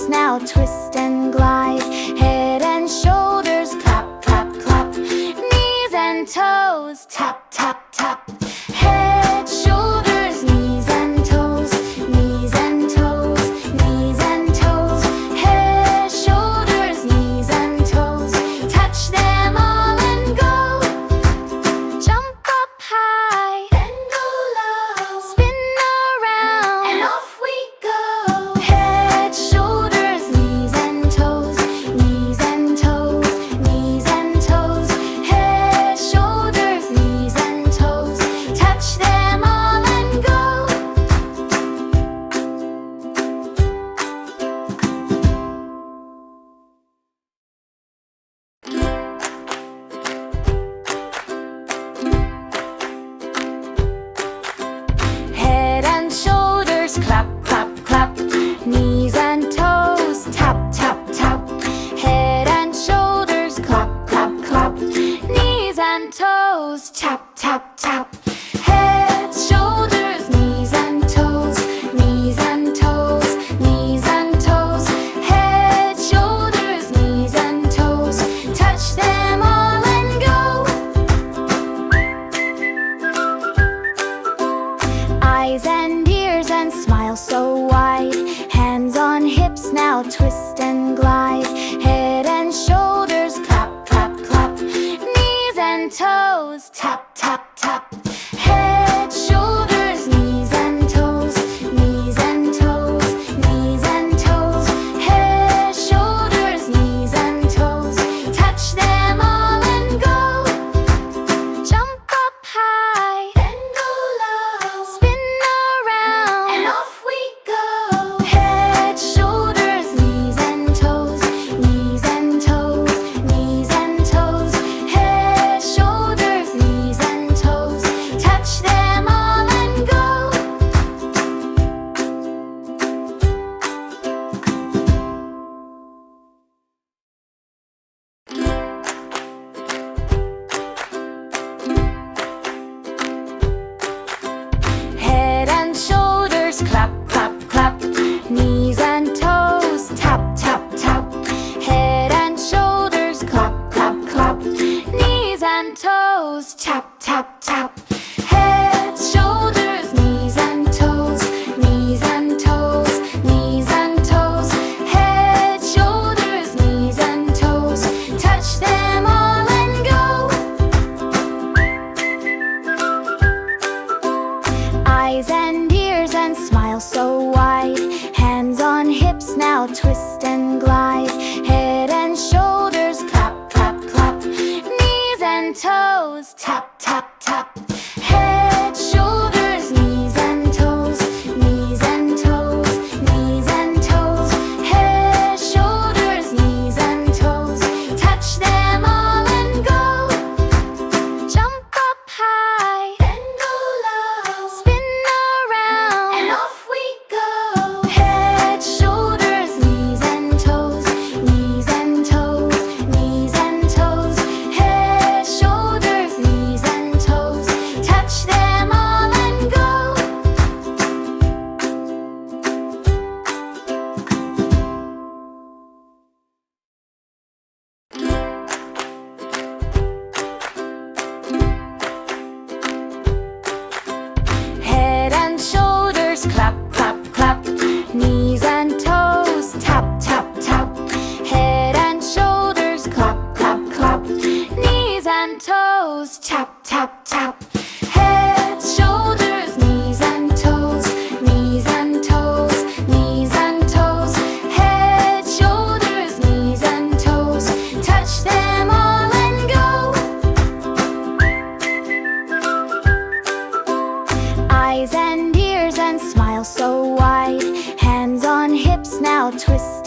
now twist and glide. Head and shoulders clap, clap, clap. Knees and toes tap, tap, tap. Head, shoulders, knees and toes. Knees and toes, knees and toes. Head, shoulders, knees and toes. Touch them all and go. Jump up high, then go low. Spin around, and off we go. Head, shoulders, knees and toes. Knees and toes, knees and toes. Head, shoulders, knees and toes. Touch them all and go. Head and shoulders clap, clap, clap. Knees and toes tap, tap, tap. Head and shoulders clap, clap, clap. Knees and toes tap, tap, tap. Head, shoulders, knees and toes. Knees and toes, knees and toes. Head, shoulders, knees and toes. Touch them all and go. Eyes and ears and smile so wide. Hands on hips now twist and glide. Head and shoulders clap, clap, clap. Knees and toes tap, tap, tap. Head, shoulders, knees and toes. Knees and toes, knees and toes. Head, shoulders, knees and toes. Touch them all and go. Jump up high, then go low. Spin around, and off we go. Head, shoulders, knees and toes. Knees and toes, knees and toes. Head, shoulders, knees and toes. Touch them all and go. Head and shoulders clap, clap, clap. Knees and toes tap, tap, tap. Head and shoulders clap, clap, clap. Knees and toes tap, tap, tap. Head, shoulders, knees and toes. Knees and toes, knees and toes. Head, shoulders, knees and toes. Touch them all and go. Eyes and ears and smile so wide. Hands on hips now twist and glide. Head and shoulders clap, clap, clap. Knees and toes tap, tap, tap. Head, shoulders, knees and toes. Knees and toes, knees and toes. Head, shoulders, knees and toes. Touch them all and go. Jump up high, then go low. Spin around, and off we go. Head, shoulders, knees and toes. Knees and toes, knees and toes. Head, shoulders, knees and toes. Touch them all and go. Head and shoulders clap, clap, clap. Knees and toes tap, tap, tap. Head and shoulders clap, clap, clap. Knees and toes tap, tap, tap. Head, shoulders, knees and toes. Knees and toes, knees and toes. Head, shoulders, knees and toes. Touch them all and go. Eyes and ears and smile so wide. Hands on hips now twist